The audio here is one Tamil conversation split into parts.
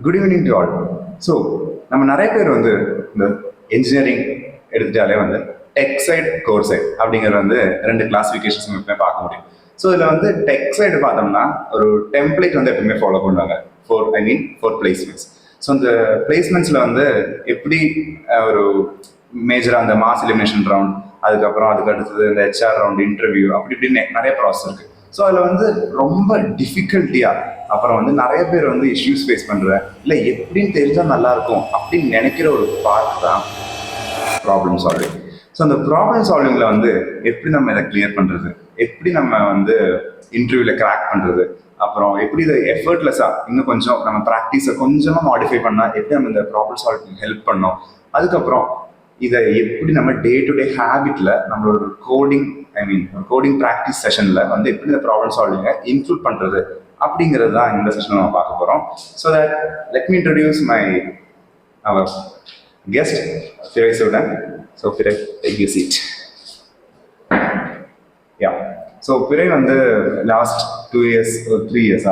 Good evening to all. So நம்ம நிறைய பேர் வந்து இந்த இன்ஜினியரிங் எடுத்துட்டாலே வந்து டெக் சைட் கோர் சைட் அப்படிங்கிற வந்து ரெண்டு கிளாஸிஃபிகேஷன்ஸ் எப்பவுமே பார்க்க முடியும். ஸோ இதில் வந்து டெக் சைடு பார்த்தோம்னா ஒரு டெம்ப்ளேட் வந்து எப்பவுமே ஃபாலோ பண்ணுவாங்க ஃபார் பிளேஸ்மெண்ட்ஸ். ஸோ இந்த பிளேஸ்மெண்ட்ஸில் வந்து எப்படி ஒரு மேஜராக அந்த மாஸ் எலிமினேஷன் ரவுண்ட், அதுக்கப்புறம் அதுக்கு அடுத்தது இந்த ஹெச்ஆர் ரவுண்ட், இன்டர்வியூ, அப்படி இப்படின்னு நிறைய ப்ராசஸ் இருக்குது. ஸோ அதில் வந்து ரொம்ப டிஃபிகல்ட்டியாக அப்புறம் வந்து நிறைய பேர் வந்து இஷ்யூஸ் ஃபேஸ் பண்ணுற இல்லை எப்படின்னு தெரிஞ்சால் நல்லாயிருக்கும் அப்படின்னு நினைக்கிற ஒரு பார்ட் தான் ப்ராப்ளம் சால்விங். ஸோ அந்த ப்ராப்ளம் சால்விங்கில் வந்து எப்படி நம்ம இதை கிளியர் பண்ணுறது, எப்படி நம்ம வந்து இன்டர்வியூவில் கிராக் பண்ணுறது, அப்புறம் எப்படி இதை எஃபர்ட்லெஸ்ஸாக இன்னும் கொஞ்சம் நம்ம ப்ராக்டிஸை கொஞ்சமாக மாடிஃபை பண்ணால் எப்படி நம்ம இந்த ப்ராப்ளம் சால்விங் ஹெல்ப் பண்ணோம், அதுக்கப்புறம் இதை எப்படி நம்ம டே டு டே ஹேபிட்டில் நம்மளோட கோடிங் ப்ராக்டிஸ் செஷனில் வந்து எப்படி இந்த ப்ராப்ளம் சால்விங்கை இன்க்ளூட் பண்ணுறது அப்படிங்கிறது தான் இந்த செஷனில் நம்ம பார்க்க போகிறோம். So that let me introduce our guest Firay Sudan. So Firay, take your seat. Yeah. So Firay வந்து last 2 years 3 years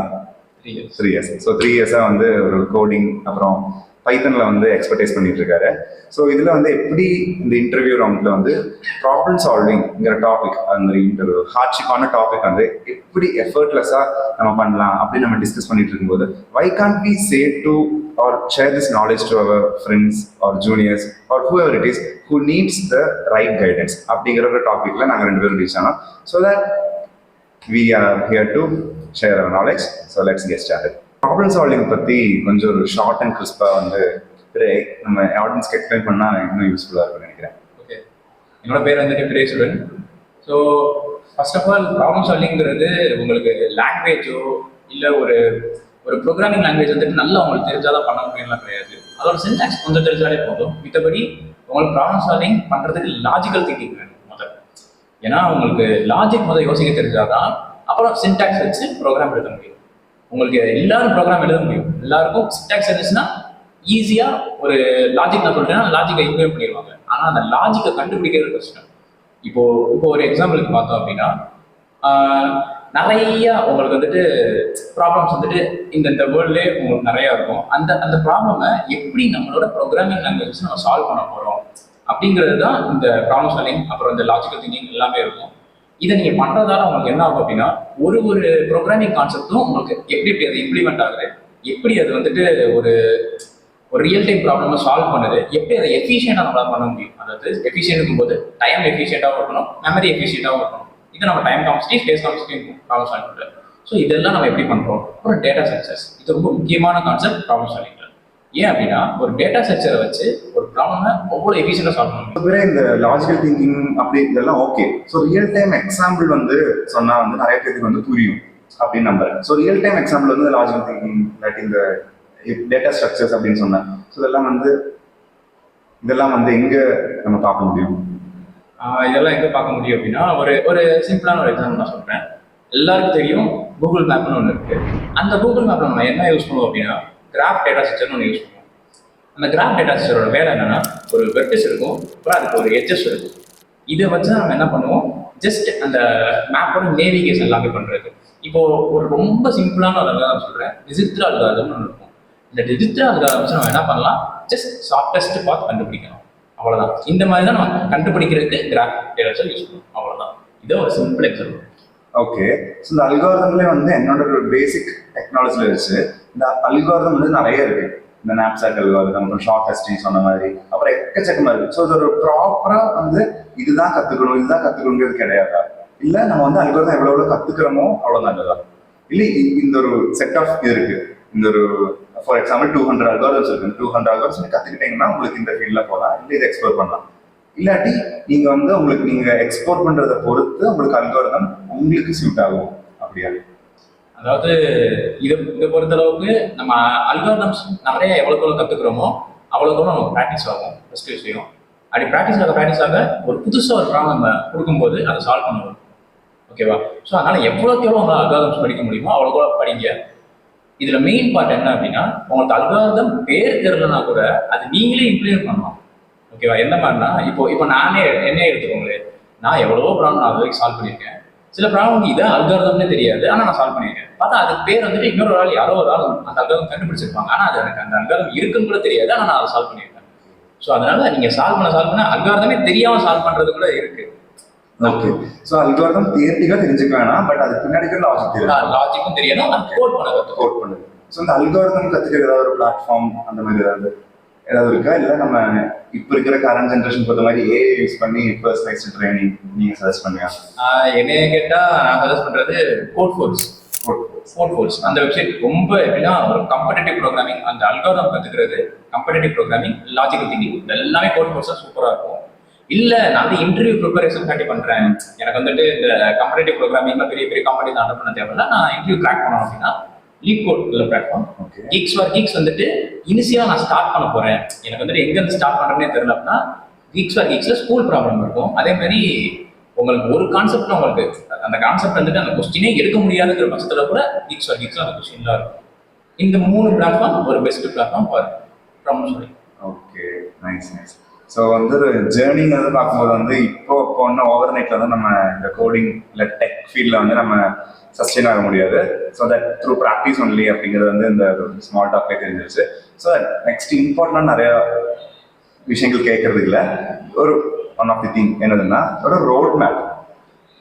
3 years. So 3 years வந்து ஒரு கோடிங் அப்புறம் பைத்தனில் வந்து எக்ஸ்பர்டைஸ் பண்ணிட்டு இருக்காரு. ஸோ இதில் வந்து எப்படி இந்த இன்டர்வியூ ரவுண்டில் வந்து ப்ராப்ளம் சால்விங்கிற டாபிக், அந்த இன்டர்வியூ ஹார்ட்ஷிப்பான டாபிக் வந்து எப்படி எஃபர்ட்லெஸ்ஸாக நம்ம பண்ணலாம் அப்படின்னு நம்ம டிஸ்கஸ் பண்ணிட்டு இருக்கும்போது why can't we say to or share this knowledge to our friends or juniors or whoever it is who needs the right guidance அப்படிங்கிற ஒரு டாபிக்ல நாங்கள் ரெண்டு பேரும் ரீச் ஆனோம். So that we are here to share our knowledge. So let's get started. Problem solving பற்றி கொஞ்சம் ஒரு ஷார்ட் அண்ட் கிறிஸ்பாக வந்து நம்ம ஆடியன்ஸ்க்கு எக்ஸ்பிளைன் பண்ணால் இன்னும் யூஸ்ஃபுல்லாக இருக்கும்னு நினைக்கிறேன். ஓகே, என்னோட பேர் வந்துட்டு Firay Sudan. So first of all problem சால்விங்கிறது உங்களுக்கு லாங்குவேஜோ இல்லை ஒரு ப்ரோக்ராமிங் லாங்குவேஜ் வந்துட்டு நல்லா உங்களுக்கு தெரிஞ்சாதான் பண்ண முடியும்லாம் கிடையாது. அதோட சின்டாக்ஸ் கொஞ்சம் தெரிஞ்சாலே போதும். மித்தபடி உங்களுக்கு ப்ராப்ளம் சால்விங் பண்ணுறதுக்கு லாஜிக்கல் திங்கிங் வேணும் முதல். ஏன்னா உங்களுக்கு லாஜிக் முதல் யோசிக்க தெரிஞ்சாதான் அப்புறம் சின்டாக்ஸ் வச்சு ப்ரோக்ராம் எழுத முடியும். உங்களுக்கு எல்லாரும் ப்ரோக்ராம் எழுத முடியும், எல்லாருக்கும் சின்டாக்ஸ் இருந்துச்சுன்னா ஈஸியாக ஒரு லாஜிக் நான் சொல்லிட்டேன்னா லாஜிக்கை இம்ப்ளிமெண்ட் பண்ணிடுவாங்க. ஆனால் அந்த லாஜிக்கை கண்டுபிடிக்கிறது கஷ்டம். இப்போ ஒரு எக்ஸாம்பிளுக்கு பார்த்தோம் அப்படின்னா நிறைய உங்களுக்கு வந்துட்டு ப்ராப்ளம்ஸ் வந்துட்டு இந்த வேர்ல்ட்லேயே உங்களுக்கு நிறையா இருக்கும். அந்த ப்ராப்ளமை எப்படி நம்மளோட ப்ரோக்ராமிங் லாங்குவேஜ் நம்ம சால்வ் பண்ண போகிறோம் அப்படிங்கிறது தான் இந்த ப்ராப்ளம் சால்விங், அப்புறம் இந்த லாஜிக்கல் திங்கிங் எல்லாமே இருக்கும். இதை நீங்கள் பண்ணுறதால உங்களுக்கு என்ன ஆகும் அப்படின்னா ஒரு ப்ரோக்ராமிங் கான்செப்டும் உங்களுக்கு எப்படி அது இம்ப்ளிமெண்ட் ஆகுது, எப்படி அது வந்துட்டு ஒரு ரியல் டைம் ப்ராப்ளமை சால்வ் பண்ணுது, எப்படி அதை எஃபிஷியண்டாக நம்மளால் பண்ண முடியும். அதாவது எஃபிஷியன்ட் இருக்கும்போது டைம் எஃபிஷியண்டாகவும் இருக்கணும், மெமரி எஃபிஷியண்டாகவும் இருக்கணும். இது நம்ம டைம் காம்ஸ்டி ஸ்பேஸ் காம்ஸ்டி ப்ராப்ளம் சால்வ் பண்ணுறது. ஸோ இதெல்லாம் நம்ம எப்படி பண்ணுறோம். அப்புறம் டேட்டா ஸ்ட்ரக்சர்ஸ், இது ரொம்ப முக்கியமான கான்செப்ட் ப்ராப்ளம் சால்விங். ஏன் அப்படின்னா ஒரு டேட்டா ஸ்ட்ரக்சரை வச்சு ஒரு ப்ராப்ளமை ஒவ்வொரு எஃபிஷியண்டாக சால்வ் பண்ணணும். வேற இந்த லாஜிக்கல் திங்கிங் அப்படி இதெல்லாம் okay. So real time example வந்து சொன்னால் வந்து நிறைய பேருக்கு வந்து புரியும் அப்படின்னு நம்புறேன். ஸோ ரியல் டைம் எக்ஸாம்பிள் வந்து லாஜிக்கல் திங்கிங் இல்லாட்டி இந்த டேட்டா ஸ்ட்ரக்சர்ஸ் அப்படின்னு சொன்னேன். ஸோ இதெல்லாம் வந்து எங்கே நம்ம பார்க்க முடியும்? இதெல்லாம் எங்கே பார்க்க முடியும் அப்படின்னா ஒரு சிம்பிளான ஒரு எக்ஸாம்பிள் நான் சொல்கிறேன். எல்லாருக்கும் தெரியும் கூகுள் மேப்னு ஒன்று இருக்குது. அந்த கூகுள் மேப்பில் நம்ம என்ன யூஸ் பண்ணுவோம் அப்படின்னா கிராஃப் டேட்டா ஸ்ட்ரக்சர்னு ஒன்று யூஸ் பண்ணுவோம். அந்த கிராஃப் டேட்டா ஸ்ட்ரக்சரோட வேலை என்னன்னா ஒரு வெர்டிஸ் இருக்கும், அப்புறம் அதுக்கு ஒரு எட்ஜஸ் இருக்கும். இதை வச்சு நம்ம என்ன பண்ணுவோம், ஜஸ்ட் அந்த மேப்போட நேவிகேஷன் எல்லாமே பண்ணுறது. இப்போ ஒரு ரொம்ப சிம்பிளான ஒரு அல்காரிதம் சொல்கிறேன், டிஜிட்டல் அல்காரிதம்னு ஒன்று இருக்கும். இந்த டிஜிட்டல் அல்காரிதம் வச்சு நம்ம என்ன பண்ணலாம், ஜஸ்ட் ஷார்ட்டஸ்ட் பாத் கண்டுபிடிக்கணும், அவ்வளோதான். இந்த மாதிரி தான் நம்ம கண்டுபிடிக்கிறதுக்கு கிராஃப் டேட்டா ஸ்ட்ரக்சர் யூஸ் பண்ணுவோம், அவ்வளோதான். இது ஒரு சிம்பிள் எக்ஸாம்பிள். ஓகே. ஸோ இந்த அல்காரிதம்லேயே வந்து என்னோட ஒரு பேசிக் டெக்னாலஜியில் வச்சு இந்த அல்காரிதம் வந்து நிறைய இருக்கு. இந்த நாப்சாக் அல்காரிதம், அப்புறம் ஷார்ட் டெஸ்டிங் சொன்ன மாதிரி, அப்புறம் எக்கச்சக்கமாக இருக்கு. ஸோ இது ஒரு ப்ராப்பராக வந்து இதுதான் கற்றுக்கணுங்கிறது கிடையாதா? இல்லை நம்ம வந்து அல்காரிதம் எவ்வளோ கற்றுக்கிறோமோ அவ்வளோ நல்லதா? இல்லை இந்த ஒரு செட் ஆஃப் இது இருக்கு. இந்த ஒரு ஃபார் எக்ஸாம்பிள் 200 அல்காரிதம்ஸ் இருக்கு. 200 அல்காரிதம்ஸ் கற்றுக்கிட்டீங்கன்னா உங்களுக்கு இந்த ஃபீல்டில் போகலாம், இல்லை இதை எக்ஸ்ப்ளோர் பண்ணலாம். இல்லாட்டி நீங்கள் வந்து நீங்கள் எக்ஸ்ப்ளோர் பண்ணுறதை பொறுத்து உங்களுக்கு அல்காரிதம் உங்களுக்கு சூட் ஆகும். அப்படியா? அதாவது இதை பொறுத்தளவுக்கு நம்ம அல்காரிதம்ஸ் நிறைய எவ்வளோ கற்றுக்குறோமோ அவ்வளோ நமக்கு ப்ராக்டிஸ் ஆகும். ஃபஸ்ட்டு விஷயம், அப்படி ப்ராக்டிஸ் ஆக ஒரு புதுசாக ஒரு ப்ராப்ளம் நம்ம கொடுக்கும்போது அதை சால்வ் பண்ணுவோம். ஓகேவா? ஸோ அதனால் எவ்வளோக்கு எவ்வளோ உங்களால் அல்காரிதம்ஸ் படிக்க முடியுமோ அவ்வளோ படிங்க. இதில் மெயின் பார்ட் என்ன அப்படின்னா உங்களுக்கு அல்காரிதம் பேர் தெரியலனா கூட அது நீங்களே இம்ப்ளிமெண்ட் பண்ணலாம். ஓகேவா? எந்த மாதிரினா இப்போ நானே என்னையே எடுத்துக்கோங்களேன். நான் எவ்வளவோ ப்ராப்ளம் நான் அது வரைக்கும் சால்வ் பண்ணியிருக்கேன். சில ப்ராப்ளம் இது அல்காரிதம்னே தெரியாது, ஆனால் நான் சால்வ் பண்ணியிருக்கேன். பார்த்தா அதுக்கு பேர் வந்துட்டு இன்னொரு ஆள் யாரோ ஒரு ஆள் அந்த அல்காரிதம் கண்டுபிடிச்சிருப்பாங்க, ஆனால் அது எனக்கு அந்த அல்காரிதம் இருக்குன்னு கூட தெரியாது, ஆனால் நான் அதை சால்வ் பண்ணியிருக்கேன். ஸோ அதனால நீங்க சால்வ் பண்ண அல்காரிதமே தெரியாம சால்வ் பண்றது கூட இருக்கு. ஓகே, ஸோ அல்காரிதம் தியரிட்டிக்கா தெரிஞ்சுக்க வேணாம், பட் அது பின்னாடி லாஜிக் தெரியும், லாஜிக்கும் தெரியணும், அது கோட் பண்ணுது. ஸோ இந்த அல்காரிதம் கத்துக்கிற ஏதாவது ஒரு பிளாட்ஃபார்ம் அந்த மாதிரி ஏதாவது இருக்கா, இல்லை நம்ம இப்போ இருக்கிற கரண்ட் ஜென்ரேஷன் பொறுத்த மாதிரி ஏஐ யூஸ் பண்ணி பர்சனலைஸ்டு ட்ரைனிங் நீங்க சஜஸ்ட் பண்ணுங்க? என்னைய கேட்டா நான் சஜஸ்ட் பண்றது கோட் ஃபோர்ஸ். அந்த வெப்சைட் ரொம்ப எப்படின்னா ஒரு காம்படிட்டிவ் ப்ரோக்ராமிங், அந்த அல்காரிதம் கத்துக்கிறது, காம்படிட்டிவ் ப்ரோக்ராமிங், லாஜிக்கல் திங்கிங், எல்லாமே கோட் ஃபோர்ஸா சூப்பரா இருக்கும். இல்ல நான் வந்து இன்டர்வியூ ப்ரிப்பரேஷன் காட்டி பண்றேன், எனக்கு வந்துட்டு இந்த காம்படிட்டிவ் ப்ரோக்ராமிங்ல பெரிய பெரிய காம்படிட்டிவ் அட்டன் பண்ண தேவையில்ல, நான் இன்டர்வியூ கிராக் பண்ணணும் அப்படின்னா LeetCode உள்ள பிளாட்ஃபார்ம். Geeks for Geeks வந்துட்டு இனிஷியலா நான் ஸ்டார்ட் பண்ண போறேன், எனக்கு வந்துட்டு எங்க இருந்து ஸ்டார்ட் பண்றேன்னே தெரியல அப்படின்னா Geeks for Geeksல ஸ்கூல் ப்ராப்ளம் இருக்கும். அதே மாதிரி உங்களுக்கு ஒரு கான்செப்ட்ல உங்களுக்கு அந்த கான்செப்ட் வந்துட்டு அந்த கொஸ்டினே எடுக்க முடியாதுங்கிற பட்சத்துல கூட Geeks for Geeksல அந்த கொஸ்டின்லாம் இருக்கும். இந்த 3 பிளாட்ஃபார்ம் ஒரு best platform for problem solving. Okay, nice. So வந்து ஜேர்னிங் வந்து பார்க்கும்போது வந்து இப்போ ஓவர் நைட்ல வந்து நம்ம இந்த கோடிங் இல்லை டெக் ஃபீல்டில் வந்து நம்ம சஸ்டெயின் ஆக முடியாது. So that through practice only அப்படிங்கிறது வந்து இந்த ஸ்மால் டாக்லேயே தெரிஞ்சிருச்சு. ஸோ நெக்ஸ்ட் இம்பார்ட்டன்டாக நிறைய விஷயங்கள் கேட்கறது இல்லை, ஒரு ஒன் ஆஃப் தி திங் என்னதுன்னா ஒரு ரோட் மேப்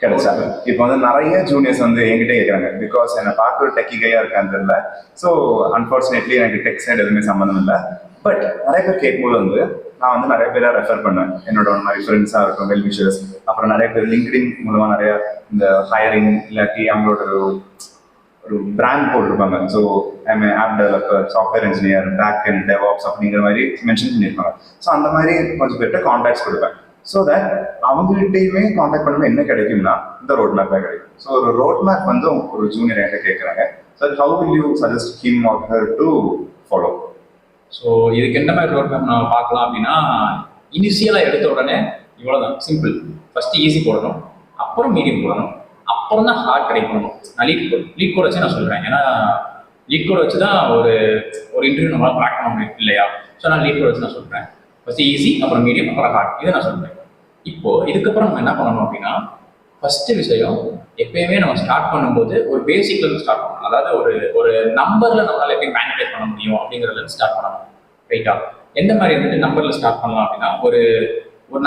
கிடைச்சாங்க. இப்போ வந்து நிறைய ஜூனியர்ஸ் வந்து என்கிட்ட கேட்குறாங்க, பிகாஸ் என்னை பார்க்க ஒரு டெக்கி கையாக இருக்கான்னு தெரியல. ஸோ அன்ஃபார்ச்சுனேட்லி எனக்கு டெக் சைடு எதுவுமே சம்மந்தம் இல்லை. பட் நிறைய பேர் கேட்கும்போது வந்து நான் வந்து நிறைய பேரை ரெஃபர் பண்ணுவேன், என்னோட மாதிரி ஃப்ரெண்ட்ஸாக இருக்கும், வெல் விஷர்ஸ். அப்புறம் நிறைய பேர் லிங்க்டின் மூலமாக நிறைய இந்த ஹையரிங் இல்லாட்டி அவங்களோட ஒரு பிராண்ட் போட்டிருப்பாங்க. So I'm app developer, software engineer, back end devops அப்படிங்கிற மாதிரி மென்ஷன் பண்ணியிருப்பாங்க. ஸோ அந்த மாதிரி கொஞ்சம் பேர்கிட்ட கான்டாக்ட்ஸ் கொடுப்பேன். ஸோ தட் அவங்கள்ட்டையுமே கான்டாக்ட் பண்ணும்போது என்ன கிடைக்கும்னா இந்த ரோட் மேப் தான் கிடைக்கும். ஸோ ஒரு ரோட் மேப் வந்து ஒரு ஜூனியர் என்கிட்ட கேட்குறாங்க. So how will you suggest him R her to follow? So இதுக்கு என்ன மாதிரி ரோட் மேப் நம்ம பார்க்கலாம் அப்படின்னா, இனிஷியலாக எடுத்த உடனே இவ்வளோதான் சிம்பிள். ஃபர்ஸ்ட் ஈஸி போடணும், அப்புறம் மீடியம் போடணும், அப்புறம் தான் ஹார்ட் ட்ரை பண்ணணும். நான் LeetCode வச்சு நான் சொல்கிறேன், ஏன்னா LeetCode வச்சு தான் ஒரு இன்டர்வியூ நம்மளால் க்ராக் பண்ண முடியும் இல்லையா? ஸோ நான் LeetCode வச்சு நான் சொல்கிறேன், ஃபர்ஸ்ட் ஈஸி, அப்புறம் மீடியம், அப்புறம் ஹார்ட், இதை நான் சொல்கிறேன். இப்போ இதுக்கப்புறம் நம்ம என்ன பண்ணணும் அப்படின்னா, ஃபர்ஸ்ட் விஷயம் எப்பயுமே நம்ம ஸ்டார்ட் பண்ணும்போது ஒரு பேசிக்ல இருந்து ஸ்டார்ட் பண்ணணும். அதாவது ஒரு நம்பர்ல நம்மளால எப்படி மேனிபுலேட் பண்ண முடியும் அப்படிங்கிறதுல இருந்து ஸ்டார்ட் பண்ணணும். ரைட்டா? எந்த மாதிரி வந்துட்டு நம்பர்ல ஸ்டார்ட் பண்ணலாம் அப்படின்னா, ஒரு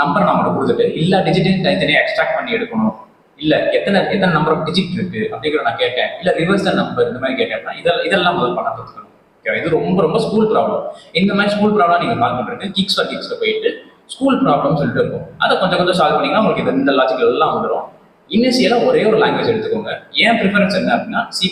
நம்பர் நம்ம கொடுத்துட்டு எல்லா டிஜிட்டையும் தனித்தனியாக எக்ஸ்ட்ராக்ட் பண்ணி எடுக்கணும், இல்ல எத்தனை நம்பர் ஆஃப் டிஜிட் இருக்கு அப்படிங்கிற நான் கேட்டேன், இல்ல ரிவர்ஸ் நம்பர் இந்த மாதிரி கேட்டேன்னா இதெல்லாம் முதல் பண்ண கற்றுக்கணும். இது ரொம்ப ரொம்ப ஸ்கூல் ப்ராப்ளம். இந்த மாதிரி ஸ்கூல் ப்ராப்ளம் நீங்க கால் பண்றது Geeks for Geeksல போயிட்டு ஸ்கூல் ப்ராப்ளம் சொல்லிட்டு இருக்கும், அதை கொஞ்சம் கொஞ்சம் சால்வ் பண்ணீங்கன்னா உங்களுக்கு இந்த லாஜிக்கல் எல்லாம் வந்துடும். இனிஷியலா ஒரே ஒரு லாங்குவேஜ் எடுத்துக்கோங்க. ஏன் ப்ரிஃபரன்ஸ் என்ன அப்படின்னா C++,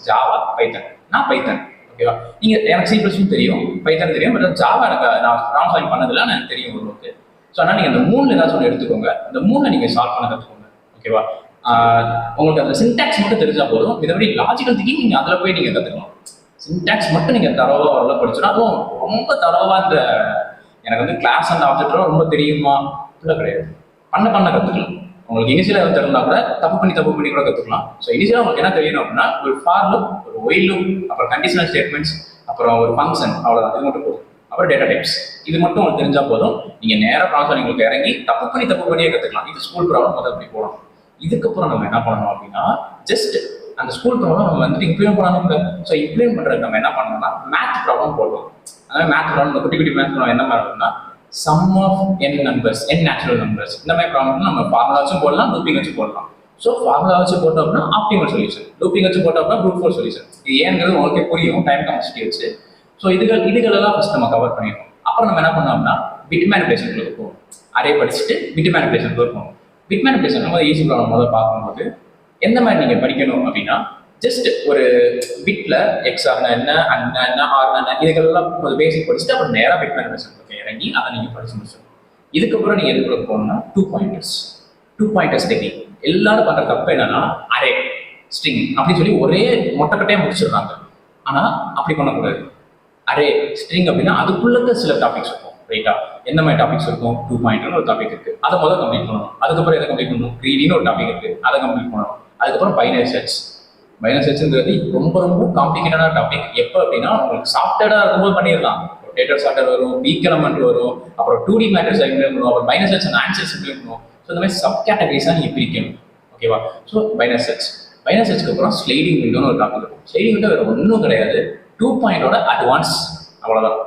ஜாவா, பைத்தன். நான் பைத்தன், ஓகேவா? நீங்க எனக்கு C++ தெரியும், பைத்தன் தெரியும், பட் ஜாவா எனக்கு நான் ட்ரான்ஸ்ஃபார்ம் பண்ணதில்லை, எனக்கு தெரியும் ஓரளவுக்கு. ஸோ ஆனால் நீங்கள் அந்த 3 ஏதாச்சும் ஒன்று எடுத்துக்கோங்க, இந்த 3 நீங்கள் சால்வ் பண்ண கற்றுக்கோங்க, ஓகேவா? உங்களுக்கு அந்த சின்டாக்ஸ் மட்டும் தெரிஞ்சா போதும். இதபடி லாஜிக்கல் திங்கிங் நீங்கள் அதில் போய் நீங்கள் கற்றுக்கலாம். சின்டாக்ஸ் மட்டும் நீங்கள் தரவா வரல படிச்சோன்னா, அதுவும் ரொம்ப தரவா இந்த எனக்கு வந்து கிளாஸ் அண்ட் ஆப்ஜெக்ட்லாம் ரொம்ப தெரியுமா இல்லை கிடையாது. பண்ண கற்றுக்கலாம். உங்களுக்கு இனிஷியலாக எதுவும் தெரியலனா கூட தப்பு பண்ணி கூட கற்றுக்கலாம். ஸோ இனிஷியலாக உங்களுக்கு என்ன தெரியணும் அப்படின்னா, ஒரு ஃபார் லூப், ஒரு ஒயில் லூப், அப்புறம் கண்டிஷனல் ஸ்டேட்மெண்ட்ஸ், அப்புறம் ஒரு ஃபங்க்ஷன், அவ்வளோதான். இது மட்டும் போதும். அப்புறம் டேட்டா டைப்ஸ், இது மட்டும் உங்களுக்கு தெரிஞ்சால் போதும். நீங்கள் நேராக ப்ராப்ளம் உங்களுக்கு இறங்கி தப்பு பண்ணியே கற்றுக்கலாம். இது ஸ்கூல் ப்ராப்ளம் முதல் அப்படி போகணும். இதுக்கப்புறம் நம்ம என்ன பண்ணணும் அப்படின்னா, ஜஸ்ட் அந்த ஸ்கூல் ப்ராப்ளம் நம்ம வந்துட்டு இம்ப்ளிமெண்ட் பண்ணணும். ஸோ இம்ப்ளிமெண்ட் பண்ணுறதுக்கு நம்ம என்ன பண்ணணும்னா மேத் ப்ராப்ளம் போடலாம். அதாவது மேத் ப்ராப்ளம் குட்டி மேத் ப்ராப்ளம் என்ன பண்ணணும்னா, sum of n numbers, n natural numbers, இந்த மாதிரி ப்ராப்ளம் நம்ம ஃபார்முலா வச்சு போடலாம், லூப்பிங் வச்சு போடலாம். ஸோ ஃபார்முலா வச்சு போட்டோம் அப்படின்னா ஆப்டிமல் சொல்யூஷன், லூப்பிங் வச்சு போட்டோம் அப்படின்னா ப்ரூட் ஃபோர்ஸ் சொல்யூஷன். இது ஏங்கிறது உங்களுக்கே புரியும் டைம் கான்ஸ்டிட்டி வச்சு. ஸோ இதுகளெல்லாம் ஃபர்ஸ்ட் நம்ம கவர் பண்ணிடுவோம். அப்புறம் நம்ம என்ன பண்ணோம்னா பிட் மேனிபுலேஷனுக்குள்ள போகும். அரே படிச்சுட்டு பிட் மேனிபுலேஷனுக்குள்ள போகும். பிட் மேனிபுலேஷன் நம்ம ஈஸி ப்ராப்ளம் முதல்ல பார்க்கும்போது எந்த மாதிரி நீங்கள் படிக்கணும் அப்படின்னா, ஜஸ்ட் ஒரு பிட்ல எக்ஸ்ஆர்னா என்ன, அண்ணா என்ன, ஆர்னா என்ன, இதுக்கெல்லாம் கொஞ்சம் பேசிக் படிச்சுட்டு அப்புறம் நேராக பிட் மேனிபுலேஷன் இறங்கி அதை நீங்கள் படிச்சு முடிச்சிடணும். இதுக்கப்புறம் நீங்கள் எதுக்குள்ள போகணும்னா டூ பாயிண்டர்ஸ் டெக்னிக். எல்லாரும் பண்ற தப்பு என்னன்னா, அரே ஸ்ட்ரிங் அப்படின்னு சொல்லி ஒரே மொட்டைக்கட்டையா முடிச்சிடுறாங்க. ஆனால் அப்படி பண்ணக்கூடாது. அரே ஸ்ட்ரிங் அப்படின்னா அதுக்குள்ள சில டாபிக்ஸ் இருக்கும், ரைட்டா? எந்த மாதிரி டாபிக்ஸ் இருக்கும்? 2 பாயிண்டர்னு ஒரு டாபிக் இருக்கு, அதை முதல்ல கம்ப்ளீட் பண்ணணும். அதுக்கப்புறம் எதை கம்ப்ளீட் பண்ணணும்? க்ரீடின்னு ஒரு டாபிக் இருக்கு, அதை கம்ப்ளீட் பண்ணணும். அதுக்கப்புறம் பைனரி சர்ச்ங்கிறது ரொம்ப ரொம்ப காம்ப்ளிகேட்டடான டாபிக். எப்போ அப்படின்னா உங்களுக்கு சாஃப்ட்வேர்டாக இருக்கும்போது பண்ணிடலாம். டேட்டா சார்ட்டர் வரும், வீக் எலமெண்ட் வரும், அப்புறம் 2D மேட்ரிக்ஸ் இம்ப்ளிமெண்ட் பண்ணுவோம், அப்புறம் binary search and answers implement பண்ணுவோம். ஸோ இந்த மாதிரி சப் கேட்டகரிஸாக நீங்கள் பிரிக்கணும். ஓகேவா? ஸோ பைனர் சர்ச்சுக்கு அப்புறம் ஸ்லைடிங் விண்டோன்னு ஒரு டாபிக் இருக்கும். ஸ்லைடிங் விண்டோ வேறு ஒன்றும் கிடையாது, 2 பாயிண்டோட அட்வான்ஸ், அவ்வளோதான்.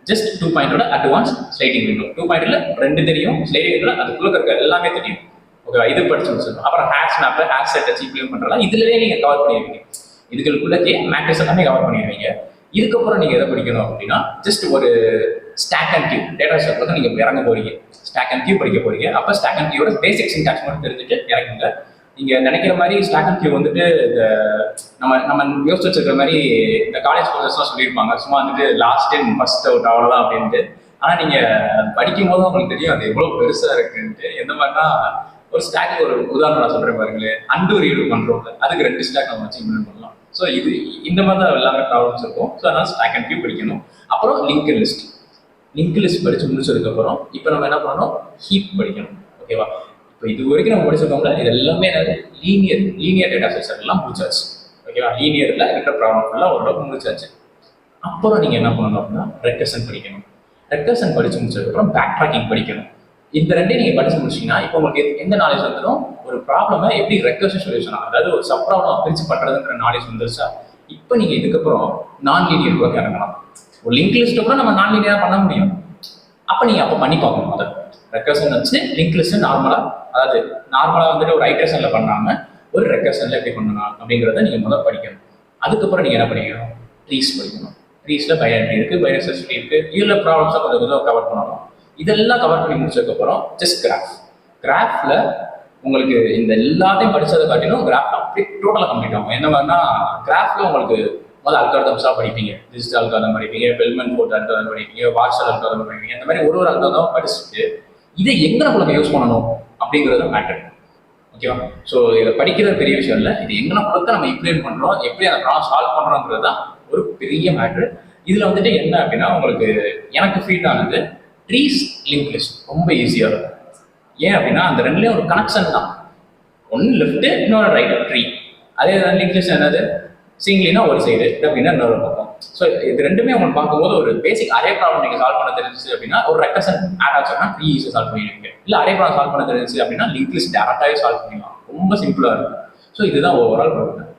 ஜஸ்ட் 2 பாயிண்டோட அட்வான்ஸ் ஸ்லைடிங் விண்டோ. 2 பாயிண்ட்ல 2 தெரியும், ஸ்லைடிங் விண்டோ அதுக்குள்ள இருக்க எல்லாமே தெரியும். ஓகேவா? இது படிச்சு முடிச்சிருக்கோம். அப்புறம் ஹேஷ் மேப், ஹேஷ் செட் வச்சு இம்ப்ளிமெண்ட் பண்ணுறலாம். இதுலயே நீங்கள் கவர் பண்ணிடுவீங்க. இதுக்குள்ளே மேட்ரிக்ஸ் எல்லாமே கவர் பண்ணிடுவீங்க. இதுக்கப்புறம் நீங்கள் எதை படிக்கணும் அப்படின்னா, ஜஸ்ட் ஒரு stack and queue data structure நீங்கள் இறங்க போறீங்க. ஸ்டாக் அண்ட் கியூ படிக்க போறீங்க. அப்போ ஸ்டாக் அண்ட் கியூவோட பேசிக் சின்டாக்ஸ் மட்டும் தெரிஞ்சுட்டு இறங்குங்க. நீங்கள் நினைக்கிற மாதிரி ஸ்டாக் அண்ட் கியூ வந்துட்டு இந்த நம்ம யோசிச்சு வச்சிருக்கிற மாதிரி இந்த காலேஜ் கோர்சஸ்லாம் சொல்லியிருப்பாங்க, சும்மா வந்துட்டு லாஸ்ட் டைம் ஃபர்ஸ்ட் அவுட் அவ்வளோதான் அப்படின்ட்டு. ஆனால் நீங்கள் படிக்கும் போது உங்களுக்கு தெரியும் அது எவ்வளோ பெருசாக இருக்குன்ட்டு. எந்த மாதிரினா ஒரு ஸ்டாக், ஒரு உதாரணம் நான் சொல்கிறேன் பாருங்களேன், அண்டு ரீடு பண்ணுறோம், அதுக்கு 2 ஸ்டாக் நம்ம வச்சு இம்ப்ளிமெண்ட் பண்ணலாம். ஸோ இது இந்த மாதிரி தான் எல்லாமே ப்ராப்ளம்ஸ் இருக்கும். ஸோ அதனால் ஸ்டாக் அண்ட் கியூ படிக்கணும். அப்புறம் லிங்க் லிஸ்ட் படித்து முடிச்சதுக்கப்புறம் இப்போ நம்ம என்ன பண்ணணும், ஹீப் படிக்கணும். ஓகேவா? இப்போ இது வரைக்கும் நம்ம படிச்சிருக்கோம்ல, இது எல்லாமே என்னது, லீனியர் டேட்டா ஸ்ட்ரக்சர் எல்லாம் முடிச்சாச்சு. ஓகேவா? லீனியரில் இருக்கிற ப்ராப்ளம் ஃபுல்லாக ஓரளவுக்கு முடிச்சாச்சு. அப்புறம் நீங்கள் என்ன பண்ணணும் அப்படின்னா ரெக்கர்ஷன் படிக்கணும். ரெக்கர்ஷன் படித்து முடிச்சதுக்கப்புறம் பேக் ட்ராக்கிங் படிக்கணும். இந்த ரெண்டையும் நீங்கள் படிச்சு முடிச்சிங்கன்னா இப்போ உங்களுக்கு எந்த நாலேஜ் வந்துடும், ஒரு ப்ராப்ளமை எப்படி ரெக்கர்ஷன் சொல்யூஷன், அதாவது ஒரு சப் ப்ராப்ளம் பிரிச்சு பண்ணுறதுங்கிற நாலேஜ் வந்துருச்சா, இப்போ நீங்கள் இதுக்கப்புறம் நான் லீனியர் கூட இறங்கலாம். ஒரு லிங்க் லிஸ்ட்டு கூட நம்ம நான் லீனியராக பண்ண முடியும். அப்போ நீங்கள் அப்போ பண்ணி பார்க்கணும். அதை ரெக்கர்ஷன் வச்சு லிங்க் லிஸ்ட்டு நார்மலாக வந்துட்டு ஒரு ஐட்ரேஷனில் பண்ணாமல் ஒரு ரெக்கர்ஷனில் எப்படி பண்ணலாம் அப்படிங்கிறத நீங்கள் முதல்ல படிக்கணும். அதுக்கப்புறம் நீங்கள் என்ன பண்ணிக்கணும், ட்ரீஸ் படிக்கணும். ட்ரீஸில் பைனரி இருக்குது, பைனரி சர்ச் இருக்குது, இதில் ப்ராப்ளம்ஸாக கொஞ்சம் கவர் பண்ணணும். இதெல்லாம் கவர் பண்ணி முடிச்சதுக்கப்புறம் ஜஸ்ட் கிராஃபில் உங்களுக்கு இந்த எல்லாத்தையும் படித்ததை காட்டிலும் கிராஃப் அப்படியே டோட்டலாக கம்ப்ளீட் ஆகும். என்ன மாதிரினா கிராஃபில் உங்களுக்கு முதல்ல அல்காரிதம்ஸாக படிப்பீங்க, டிஜிட்டல் அல்காரிதம் படிப்பீங்க, பெல்மன் போர்ட் அல்காரிதம் படிப்பீங்க, வாட்ஸ்அப் அல்காரிதம் படிப்பீங்க. இந்த மாதிரி ஒரு அல்காரிதம் படிச்சுட்டு இதை எங்கே நம்மளுக்கு யூஸ் பண்ணணும் அப்படிங்கிறது மேட்டர். ஓகேவா? ஸோ இதை படிக்கிறது பெரிய விஷயம் இல்லை, இது எங்கே கொடுக்க நம்ம இம்ப்ளிமெண்ட் பண்ணுறோம், எப்படி அந்த ப்ராப்ளம் சால்வ் பண்ணுறோங்கிறது தான் ஒரு பெரிய மேட்ரு. இதில் வந்துட்டு என்ன அப்படின்னா, உங்களுக்கு எனக்கு ஃபீல் ஆனது ட்ரீஸ் லிங்க் லிஸ்ட் ரொம்ப ஈஸியாக இருக்கும். ஏன் அப்படின்னா அந்த ரெண்டுலேயும் ஒரு கனெக்ஷன் தான், ஒன்று லெஃப்ட்டு இன்னொரு ரைட் ட்ரீ. அதே தான் லிங்க் லிஸ்ட் என்னது, சிங்கிள்னா ஒரு சைடு அப்படின்னா இன்னொரு பக்கம். ஸோ இது ரெண்டுமே உங்களுக்கு பார்க்கும்போது ஒரு பேசிக் அரே ப்ராப்ளம் நீங்கள் சால்வ் பண்ண தெரிஞ்சிச்சு அப்படின்னா ஒரு ரெக்கர்ஷன் ஆட் ஆச்சுன்னா ட்ரீ ஈஸியாக சால்வ் பண்ணிடுவீங்க. இல்லை அரே ப்ராப்ளம் சால்வ் பண்ண தெரிஞ்சிச்சு அப்படின்னா லிங்க் லிஸ்ட் டேரக்டாகவே சால்வ் பண்ணிடலாம். ரொம்ப சிம்பிளாக இருக்கும். ஸோ இதுதான் overall problem.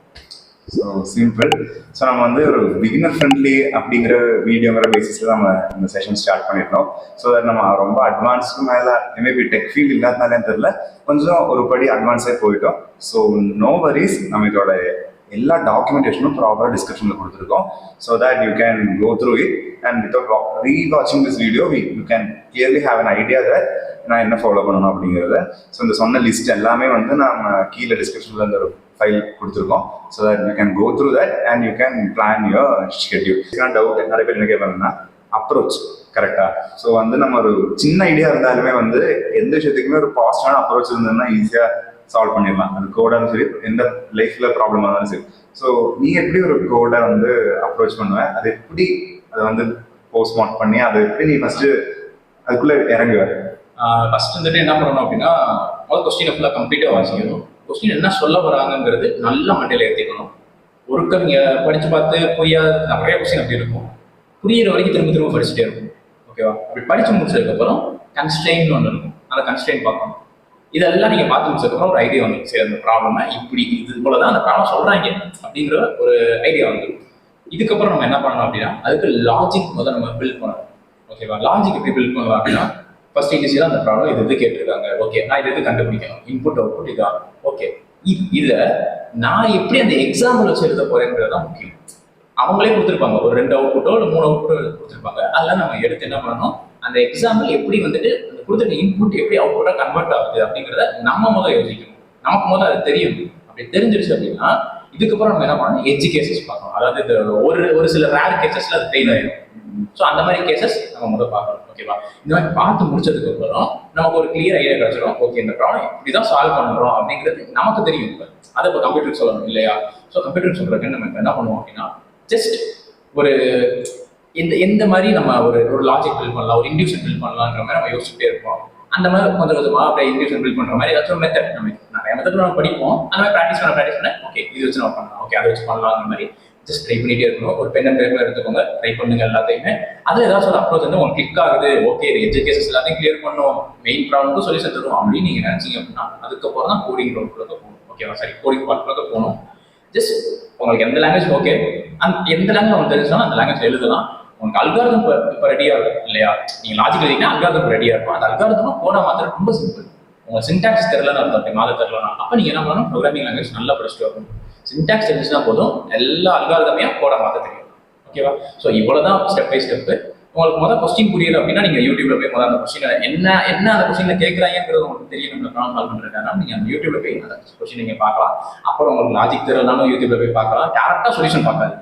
So simple. So நம்ம வந்து ஒரு பிகினர் ஃப்ரெண்ட்லி அப்படிங்கிற வீடியோங்கிற பேசிஸில் நம்ம இந்த செஷன் ஸ்டார்ட் பண்ணியிருந்தோம். ஸோ நம்ம ரொம்ப அட்வான்ஸ்க்கு மேலே மேபி டெக் ஃபீல்ட் இல்லாதனாலே தெரியல, கொஞ்சம் ஒரு படி அட்வான்ஸாக போயிட்டோம். ஸோ நோ வரிஸ், நம்ம இதோட எல்லா டாக்குமெண்டேஷனும் ப்ராப்பராக டிஸ்கிரிப்ஷனில் கொடுத்துருக்கோம். So that you can go through it and without rewatching this video you can clearly have an idea that நான் என்ன ஃபாலோ பண்ணணும் அப்படிங்கிறத. ஸோ இந்த சொன்ன லிஸ்ட் எல்லாமே வந்து நம்ம கீழே டிஸ்கிரிப்ஷனில் இந்த ஒரு ஃபைல் கொடுத்துருக்கோம். So that you can go through that and you can plan your schedule. Doubt நிறைய பேர் என்ன கேட்பாங்கன்னா அப்ரோச் கரெக்டாக. ஸோ வந்து நம்ம ஒரு சின்ன ஐடியா இருந்தாலுமே வந்து எந்த விஷயத்துக்குமே ஒரு பாசிட்டிவான அப்ரோச் இருந்ததுன்னா ஈஸியாக சால்வ் பண்ணிடலாம். அது கோடாலும் சரி, எந்த லைஃப்ல ப்ராப்ளம் இருந்தாலும் சரி. ஸோ நீ எப்படி ஒரு கோடை வந்து அப்ரோச் பண்ணுவேன், அது எப்படி அதை வந்து போஸ்ட் மார்க் பண்ணி அதை எப்படி நீ ஃபர்ஸ்ட் அதுக்குள்ள இறங்குவேன்? ஃபர்ஸ்ட் வந்துட்டு என்ன பண்ணணும் அப்படின்னா, முதல் கொஸ்டினை ஃபுல்லாக கம்ப்ளீட்டாக வாசிக்கணும். கொஸ்டின் என்ன சொல்ல வராங்கிறது நல்ல மண்டையில் ஏற்றிக்கணும். ஒருக்க நீங்கள் படித்து பார்த்து புரியாத நிறைய கொஸ்டின் அப்படி இருக்கும், புரியிற வரைக்கும் திரும்ப திரும்ப படிச்சுட்டே இருக்கும். ஓகேவா? அப்படி படித்து முடிச்சதுக்கப்புறம் கன்ஸ்ட்ரெயின்னு ஒன்று இருக்கும், அந்த கன்ஸ்ட்ரெயின் பார்க்கணும். இதெல்லாம் நீங்கள் பார்த்து முடிச்சதுக்கப்புறம் ஒரு ஐடியா வந்து சரி அந்த ப்ராப்ளமை இப்படி இது போல தான் அந்த ப்ராப்ளம் சொல்கிறாங்க அப்படிங்கிற ஒரு ஐடியா வந்துடும். இதுக்கப்புறம் நம்ம என்ன பண்ணணும் அப்படின்னா அதுக்கு லாஜிக் முதல்ல நம்ம பில்ட் பண்ணணும். ஓகேவா? லாஜிக் எப்படி பில்ட் பண்ணலாம் அப்படின்னா, ஃபர்ஸ்ட் இனிஷியலாக அந்த ப்ராப்ளம் இது கேட்டிருக்காங்க, ஓகே நான் இது கண்டுபிடிக்கணும், இன்புட் அவுட்புட் இதான், ஓகே இதை நான் எப்படி அந்த எக்ஸாம்பிள் வச்சு எழுத போறேங்கிறது தான் முக்கியம். அவங்களே கொடுத்துருப்பாங்க ஒரு 2 அவுட்புட்டோ இல்லை 3 அவுட்புட்டோ கொடுத்துருப்பாங்க. அதெல்லாம் நம்ம எடுத்து என்ன பண்ணணும், அந்த எக்ஸாம்பிள் எப்படி வந்துட்டு அந்த கொடுத்துருக்க இன்புட் எப்படி அவுட்புட்டாக கன்வெர்ட் ஆகுது அப்படிங்கிறத நம்ம முதல் யோசிக்கணும். நமக்கு முதல் அது தெரியும். அப்படி தெரிஞ்சிருச்சு அப்படின்னா இதுக்கப்புறம் நம்ம என்ன பண்ணணும், எட்ஜ் கேசஸ் பார்க்கணும். அதாவது இந்த ஒரு சில ரேர் கேசஸ்ல அது ஃபெயில் ஆயிடும். ஸோ அந்த மாதிரி கேசஸ் நம்ம முதல் பார்க்கணும். ஓகேவா? இந்த மாதிரி பார்த்து முடிச்சதுக்கு அப்புறம் நமக்கு ஒரு கிளியர் ஐடியா கிடைச்சிடும். ஓகே இந்த ப்ராப்ளம் இப்படிதான் சால்வ் பண்ணுறோம் அப்படிங்கிறது நமக்கு தெரியும். இப்போ அதை இப்போ கம்ப்யூட்டருக்கு சொல்லணும் இல்லையா? ஸோ கம்ப்யூட்டருக்கு சொல்றதுக்கு நம்ம என்ன பண்ணுவோம் அப்படின்னா, ஜஸ்ட் ஒரு எந்த மாதிரி நம்ம ஒரு லாஜிக் பில்ட் பண்ணலாம், ஒரு இன்டியூஷன் பில்ட் பண்ணலாங்கிற மாதிரி நம்ம யோசிச்சுட்டே இருப்போம். அந்த மாதிரி கொஞ்சம் கொஞ்சமாக அப்படியே இன்டியூஷன் பில்ட் பண்ணுற மாதிரி ஏதாச்சும் ஒரு மெத்தட் நம்ம நிறைய மெத்தட் நம்ம படிப்போம். அந்த மாதிரி ப்ராக்டிஸ் பண்ண ஓகே இது வச்சு நம்ம பண்ணலாம், ஓகே அதை வச்சு பண்ணலாங்கிற மாதிரி ஜஸ்ட் ட்ரை பண்ணிட்டே இருக்கணும். ஒரு பென் அண்ட் பேப்பர் எடுத்துக்கோங்க, ட்ரை பண்ணுங்க எல்லாத்தையுமே. அதில் ஏதாச்சும் ஒரு அப்ரோச் வந்து உங்களுக்கு கிளிக் ஆகுது, ஓகே இது எட்ஜ் கேசஸ் எல்லாத்தையும் கிளியர் பண்ணணும், மெயின் ப்ராப்ளம்க்கு சொல்யூஷன் தரும் அப்படின்னு நீங்கள் நினைச்சீங்க அப்படின்னா அதுக்கப்புறம் தான் கோடிங் ரோல்குள்ள போகணும். ஓகேவா, சரி கோடிங் பார்க்குறதுக்கு போகணும். ஜஸ்ட் உங்களுக்கு எந்த லாங்குவேஜ் ஓகே, எந்த லாங்குவேஜ் உங்களுக்கு தெரிஞ்சாலும் அந்த லாங்குவேஜ் எழுதலாம். உங்களுக்கு அல்காரிதம் இப்போ ரெடியாக இருக்கும் இல்லையா, நீங்கள் லாஜிக் எழுதினா அல்காரிதம் ரெடியாக இருக்கும். அந்த அல்காரிதமும் கோடா மாத்திரம் ரொம்ப சிம்பிள். உங்களுக்கு சின்டாக்ஸ் தெரியலன்னு அர்த்தம், மாத தெரியலனா அப்போ நீங்கள் என்ன பண்ணணும், ப்ரோக்ராமிங் லாங்குவேஜ் நல்லா படிச்சுட்டு வரணும். சின்டாக்ஸ் தெரிஞ்சுன்னா போதும், எல்லா அல்காரிதமையும் கோடா மாற்ற தெரியும். ஓகேவா, ஸோ இவ்வளோதான் ஸ்டெப் பை ஸ்டெப்பு. உங்களுக்கு முதல் கொஸ்டின் புரியல அப்படின்னா நீங்கள் யூடியூப்ல போய் முதல் அந்த கொஸ்டின் என்ன அந்த கொஸ்டின்ல கேட்குறாங்கிறது உங்களுக்கு தெரியும். நம்ம ப்ராப்ளம் சால்வ் பண்ணுறதுனா நீங்கள் அந்த யூடியூப்ல போய் அந்த கொஸ்டின் நீங்கள் பார்க்கலாம். அப்புறம் உங்களுக்கு லாஜிக் தெரியலனாலும் யூடியூப்ல போய் பார்க்கலாம். டேரக்டாக சொல்யூஷன் பார்க்காது,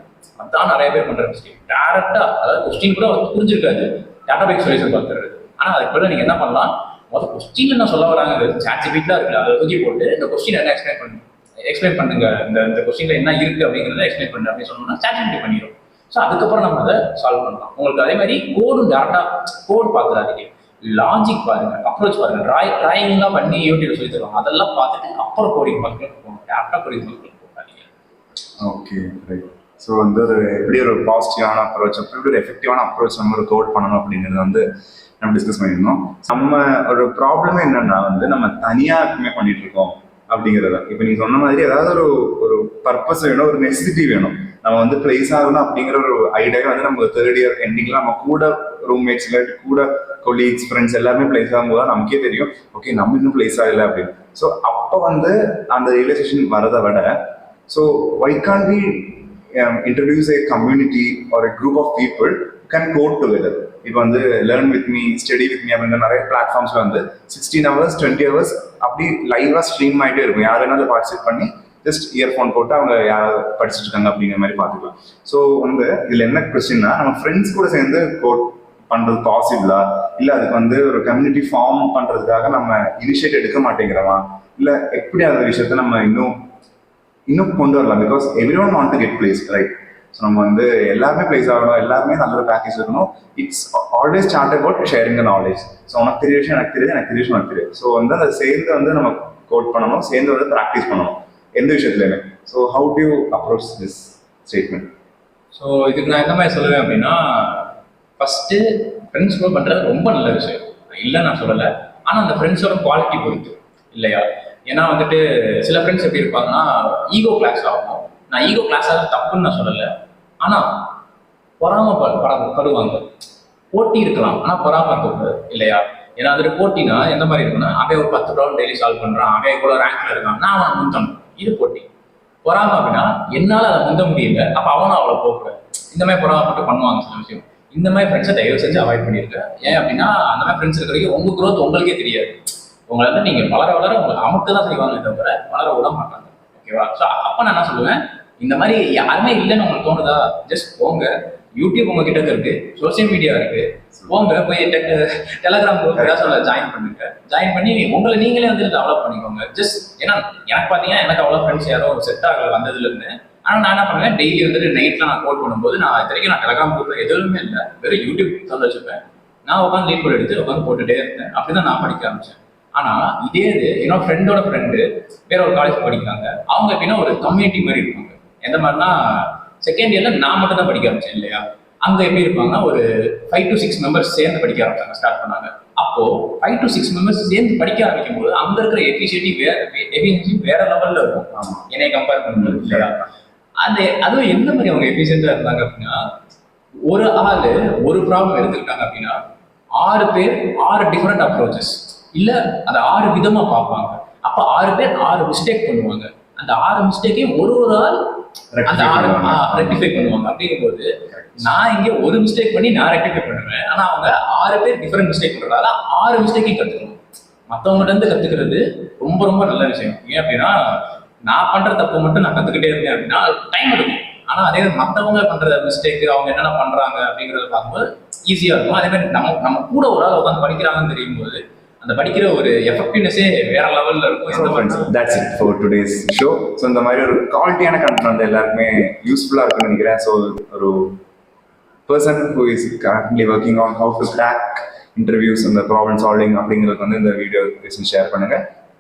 அதான் நிறைய பேர் பண்ற மிஸ்டேக். டேரக்டா அதாவது கொஸ்டின் கூட புரிஞ்சிருக்காது, டேட்டாபேஸ் சொல்யூஷன் பார்த்துறது. ஆனால் அதுக்கு பதிலாக நீங்கள் என்ன பண்ணலாம், முதல் கொஸ்டின் என்ன சொல்ல வராங்க சாட்ஜிபிட்டா இருக்கு, அதை தூக்கி போட்டு இந்த கொஸ்டின் என்ன எக்ஸ்பிளைன் பண்ணுங்க, இந்த கொஸ்டின்ல என்ன இருக்கு அப்படிங்கிறத எக்ஸ்பிளைன் பண்ணு அப்படின்னு சொன்னோம்னா சாட்ஜிபிட்டி பண்ணிடும். ஸோ அதுக்கப்புறம் நம்ம அதை சால்வ் பண்ணலாம். உங்களுக்கு அதே மாதிரி கோடும் டேரக்டா கோட் பார்த்துடாதீங்க, லாஜிக் பாருங்க, அப்ரோச் பாருங்க. டிராயிங்லாம் பண்ணி யூடியூப்ல சொல்லி தருவாங்க, அதெல்லாம் பார்த்துட்டு அப்புறம் கோடிங் பார்க்க போகணும். டேரக்டா கோடிங் பார்க்க போகாதீங்க. Okay, right. ஸோ வந்து ஒரு எப்படி ஒரு பாசிட்டிவான அப்ரோச், அப்படி ஒரு எஃபெக்டிவான அப்ரோச் நம்ம ஒரு கோட் பண்ணணும் அப்படிங்கிறது வந்து நம்ம டிஸ்கஸ் பண்ணியிருந்தோம். நம்ம ஒரு ப்ராப்ளமே என்னன்னா வந்து நம்ம தனியாக எப்பவுமே பண்ணிட்டு இருக்கோம் அப்படிங்கிறது. இப்போ நீ சொன்ன மாதிரி ஏதாவது ஒரு பர்பஸ் வேணும், ஒரு நெசசிட்டி வேணும். நம்ம வந்து பிளேஸ் ஆகணும் அப்படிங்கிற ஒரு ஐடியாவே வந்து நம்ம தேர்ட் இயர் எண்டிங்ல நம்ம கூட ரூம்மேட்ஸ் இல்லாட்டி கூட கொலீக்ஸ் ஃப்ரெண்ட்ஸ் எல்லாமே பிளேஸ் ஆகும்போது தான் நமக்கே தெரியும், ஓகே நம்ம இன்னும் பிளேஸ் ஆகலை அப்படின்னு. ஸோ அப்போ வந்து அந்த ரியலைசேஷன் வரதை விட, so why can we introduce a community or a group of people who can code together. இப்போ வந்து learn with me, study with me அப்படின்ற நிறைய பிளாட்ஃபார்ம்ஸ்ல வந்து 16 hours 20 hours அப்படி லைவா ஸ்ட்ரீம் ஆகிட்டே இருக்கும். யார் வேணாலும் பார்ட்டிசிபேட் பண்ணி ஜஸ்ட் இயர்ஃபோன் போட்டு அவங்க யார் படிச்சுட்டு இருக்காங்க அப்படிங்கிற மாதிரி பார்த்துக்கலாம். ஸோ வந்து இதில் என்ன கொஸ்டின்னா, நம்ம ஃப்ரெண்ட்ஸ் கூட சேர்ந்து கோட் பண்றது பாசிபிளா, இல்லை அதுக்கு வந்து ஒரு கம்யூனிட்டி ஃபார்ம் பண்றதுக்காக நம்ம இனிஷியேட் எடுக்க மாட்டேங்கிறோமா, இல்லை எப்படி அந்த விஷயத்த நம்ம இன்னும் கொண்டு வரலாம். Because every one want to get place, right? So நம்ம வந்து எல்லாருமே பிளேஸ் ஆகணும், எல்லாருமே நல்ல ஒரு பேக்கேஜ் இருக்கணும். It's always start about sharing the knowledge. So உனக்கு தெரிய விஷயம் எனக்கு தெரியுது, எனக்கு தெரிய விஷயம் எனக்கு தெரியும். ஸோ வந்து அதை சேர்ந்து வந்து நம்ம கோட் பண்ணணும், சேர்ந்து வந்து ப்ராக்டிஸ் பண்ணணும் எந்த விஷயத்துலையுமே. So how do you approach this statement? So இதுக்கு நான் என்ன மாதிரி சொல்லுவேன் அப்படின்னா, ஃபர்ஸ்ட் ஃப்ரெண்ட்ஸ் கூட பண்றது ரொம்ப நல்ல விஷயம், இல்லை நான் சொல்லலை. ஆனால் அந்த ஃப்ரெண்ட்ஸோட குவாலிட்டி பொறுத்து இல்லையா. ஏன்னா வந்துட்டு சில ஃப்ரெண்ட்ஸ் எப்படி இருப்பாங்கன்னா, ஈகோ கிளாஸ் ஆகும். நான் ஈகோ கிளாஸ் ஆக தப்புன்னு நான் சொல்லலை, ஆனால் படுவாங்க. போட்டி இருக்கலாம், ஆனால் பொறாம இருக்கக்கூடாது இல்லையா. ஏன்னா வந்துட்டு போட்டினா எந்த மாதிரி இருக்குன்னா, அவன் ஒரு 10 ப்ராப்ளம் டெய்லி சால்வ் பண்றான், அவன் கூட ரேங்க்ல இருக்கான், நான் அவனை முந்தணும், இது போட்டி. பொறாம அப்படின்னா என்னால் அதை முந்த முடியல, அப்போ அவனும் அவளை போகக்கூடாது. இந்த மாதிரி பொறாமப்பட்டு பண்ணுவாங்க சில விஷயம். இந்த மாதிரி ஃப்ரெண்ட்ஸை தயவு செஞ்சு அவாய்ட் பண்ணியிருக்க. ஏன் அப்படின்னா அந்த மாதிரி ஃப்ரெண்ட்ஸ் இருக்கிற வரைக்கும் உங்க growth உங்களுக்கே தெரியாது. உங்களை வந்து நீங்க வளர உங்களை அமுக்க தான் செய்வாங்க தவிர வளர விட மாட்டாங்க. ஓகேவா? ஸோ அப்போ நான் என்ன சொல்லுவேன், இந்த மாதிரி யாருமே இல்லைன்னு உங்களுக்கு தோணுதா, ஜஸ்ட் போங்க. யூடியூப் உங்ககிட்ட இருக்கு, சோசியல் மீடியா இருக்கு, போங்க போய் டெலகிராம் குரூப் ஏதாவது ஜாயின் பண்ணுங்க. ஜாயின் பண்ணி உங்களை நீங்களே வந்து டெவலப் பண்ணிக்கோங்க. ஜஸ்ட் ஏன்னா எனக்கு பார்த்தீங்கன்னா எனக்கு அவ்வளோ ஃப்ரெண்ட்ஸ் யாரோ செட் ஆகல வந்ததுல இருந்து. ஆனால் நான் என்ன பண்ணுவேன், டெய்லி வந்துட்டு நைட்ல நான் கோட் பண்ணும்போது நான் இது வரைக்கும் நான் டெலகிராம் குரூப்ல எதுவுமே இல்லை, வெறும் யூடியூப் தான் வச்சுப்பேன். நான் உட்காந்து லீட் கோட் எடுத்து உட்காந்து போட்டுட்டே இருந்தேன். அப்படிதான் நான் படிக்க ஆரம்பிச்சேன். ஆனா இதே இது என்னோட ஃப்ரெண்டோட ஃப்ரெண்டு வேற ஒரு காலேஜ் படிக்கிறாங்க. அவங்க எப்படின்னா ஒரு கம்யூனிட்டி மாதிரி இருப்பாங்க. எந்த மாதிரினா செகண்ட் இயர்ல நான் மட்டும் தான் படிக்க ஆரம்பிச்சேன் இல்லையா. அங்க எப்படி இருப்பாங்கன்னா ஒரு 5 to 6 மெம்பர்ஸ் சேர்ந்து படிக்க ஆரம்பிச்சாங்க, ஸ்டார்ட் பண்ணாங்க. அப்போ 5 to 6 மெம்பர்ஸ் சேர்ந்து படிக்க ஆரம்பிக்கும் போது அங்க இருக்கிற எஃபிஷியன்சி வேற லெவல்ல இருக்கும் என்னை கம்பேர் பண்ணும்போது இல்லையா. அதுவும் எந்த மாதிரி அவங்க எஃபிஷியன்டா இருந்தாங்க அப்படின்னா, ஒரு ஆளு ஒரு ப்ராப்ளம் எடுத்துக்கிட்டாங்க அப்படின்னா 6 பேர் 6 டிஃப்ரெண்ட் அப்ரோச்சஸ் இல்ல அதை 6 விதமா பார்ப்பாங்க. அப்ப 6 பேர் 6 மிஸ்டேக் பண்ணுவாங்க. அந்த 6 மிஸ்டேக்கையும் ஒரு ஆள் அந்த 6 ரெக்டிஃபை பண்ணுவாங்க. அப்படிங்கும்போது நான் இங்க ஒரு மிஸ்டேக் பண்ணி நான் ரெக்டிஃபை பண்ணுவேன். ஆனா அவங்க 6 பேர் டிஃபரெண்ட் மிஸ்டேக் பண்றதால 6 மிஸ்டேக்கையும் கத்துக்கணும். மற்றவங்ககிட்ட இருந்து கத்துக்கிறது ரொம்ப ரொம்ப நல்ல விஷயம். ஏன் அப்படின்னா நான் பண்ற தப்பு மட்டும் நான் கத்துக்கிட்டே இருந்தேன் அப்படின்னா டைம் எடுக்கும். ஆனா அதே மற்றவங்க பண்ற மிஸ்டேக் அவங்க என்னென்ன பண்றாங்க அப்படிங்கறத பார்க்கும்போது ஈஸியா இருக்கும். அதே மாதிரி நம்ம கூட ஒரு ஆள் உட்காந்து படிக்கிறாங்கன்னு தெரியும் போது அந்த படிக்கிற ஒரு எஃபெக்டிவ்னஸே வேற லெவல்ல இருக்கும். That's it for today's show. So இந்த மாதிரி ஒரு குவாலிட்டியான கண்டென்ட் வந்து எல்லாருக்குமே யூஸ்ஃபுல்லா இருக்குன்னு நினைக்கிறேன். ஸோ ஒரு person who is currently working on how to crack interviews அந்த ப்ராப்ளம் சால்விங் அப்படிங்கிறது வந்து இந்த வீடியோ ஷேர் பண்ணுங்க.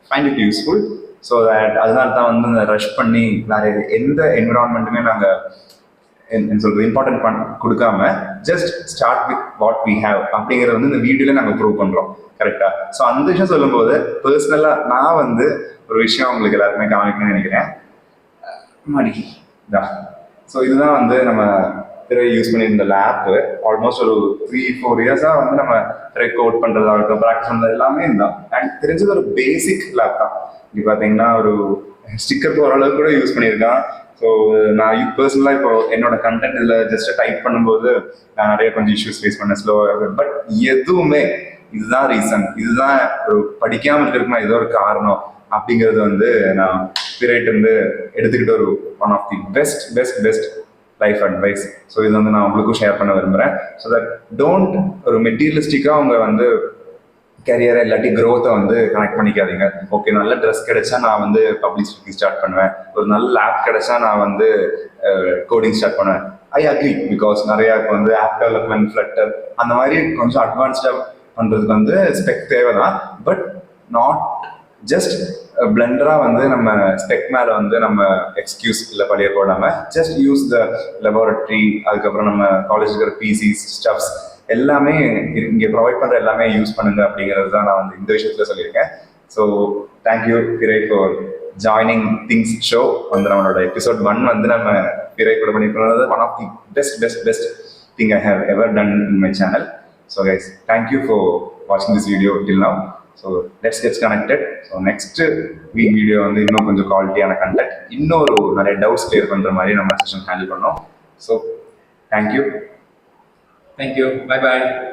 Find it useful. So that அதனால தான் வந்து இந்த ரஷ் பண்ணி வேற எந்த என்விரான்மெண்ட்டுமே நாங்கள் என்ன சொல்றது இம்பார்ட்டன்ட் கொடுக்காம just start with what we have அப்படிங்கறது வந்து இந்த வீடியோல நாங்கள் ப்ரூவ் பண்றோம். கரெக்டா? ஸோ அந்த விஷயம் சொல்லும்போது பர்சனலா நான் வந்து ஒரு விஷயம் உங்களுக்கு எல்லாருக்குமே காமிக்கணும்னு நினைக்கிறேன். மாடி ஸோ இதுதான் வந்து நம்ம திரை யூஸ் பண்ணியிருந்த லேப். ஆல்மோஸ்ட் ஒரு 3-4 இயர்ஸாக வந்து நம்ம திரை கோட் பண்ணுறதாகட்டும் ப்ராக்டிஸ் பண்ணுறது எல்லாமே இருந்தான். அண்ட் தெரிஞ்சது ஒரு பேசிக் லேப் தான். இங்கே பார்த்தீங்கன்னா ஒரு ஸ்டிக்கர் போகிற அளவுக்கு கூட யூஸ் பண்ணியிருக்கான். ஸோ நான் பர்சனலாக இப்போ என்னோட கண்டென்ட் இதில் ஜஸ்ட் டைப் பண்ணும்போது நான் நிறைய கொஞ்சம் இஷ்யூஸ் ஃபேஸ் பண்ணேன், ஸ்லோவாக இருக்கும். பட் எதுவுமே இதுதான் ரீசன், இதுதான் ஒரு படிக்காமல் இருக்கிறதுக்குனா ஏதோ ஒரு காரணம் அப்படிங்கிறது வந்து நான் பிரைட் வந்து எடுத்துக்கிட்ட ஒரு one of the best life advice. So இது வந்து நான் உங்களுக்கும் ஷேர் பண்ண விரும்புகிறேன். ஸோ தட் டோன்ட் ஒரு மெட்டீரியலிஸ்டிக்காக அவங்க வந்து கரியரை இல்லாட்டி க்ரோத்தை வந்து கனெக்ட் பண்ணிக்காதீங்க. ஓகே, நல்ல ட்ரெஸ் கிடைச்சா நான் வந்து பப்ளிக் ஸ்பீக்கிங் ஸ்டார்ட் பண்ணுவேன், ஒரு நல்ல ஆப் கிடைச்சா நான் வந்து கோடிங் ஸ்டார்ட் பண்ணுவேன். ஐ அக்ரி, பிகாஸ் நிறையா இப்போ வந்து ஆப் டெவலப்மெண்ட், ஃப்ளட்டர் அந்த மாதிரி கொஞ்சம் அட்வான்ஸ்டாக பண்ணுறதுக்கு வந்து ஸ்பெக் தேவை தான். பட் நாட் ஜஸ்ட் பிளண்டரா வந்து நம்ம ஸ்பெக் மேல வந்து நம்ம எக்ஸ்கியூஸ் இல்லை பழைய போடாம ஜஸ்ட் யூஸ் த லெபார்டரி, அதுக்கப்புறம் நம்ம காலேஜ் இருக்கிற பிசிஸ் ஸ்டப்ஸ் எல்லாமே இங்கே ப்ரொவைட் பண்ற எல்லாமே யூஸ் பண்ணுங்க அப்படிங்கிறது தான் நான் வந்து இந்த விஷயத்துல சொல்லியிருக்கேன். So thank you Pirai for joining this show. வந்து நம்மளோட எபிசோட் 1 வந்து நம்ம பிறை கூட பண்ணிருக்கிறது one of the best thing I have ever done in my channel. So guys, thank you for வாட்சிங் this video till now. So let's get connected. So next video வந்து இன்னும் கொஞ்சம் குவாலிட்டியான கண்டென்ட், இன்னொரு நிறைய டவுட்ஸ் கிளியர் பண்ணுற மாதிரி நம்ம செஷன் ஹேண்டில் பண்ணோம். So thank you. Bye bye.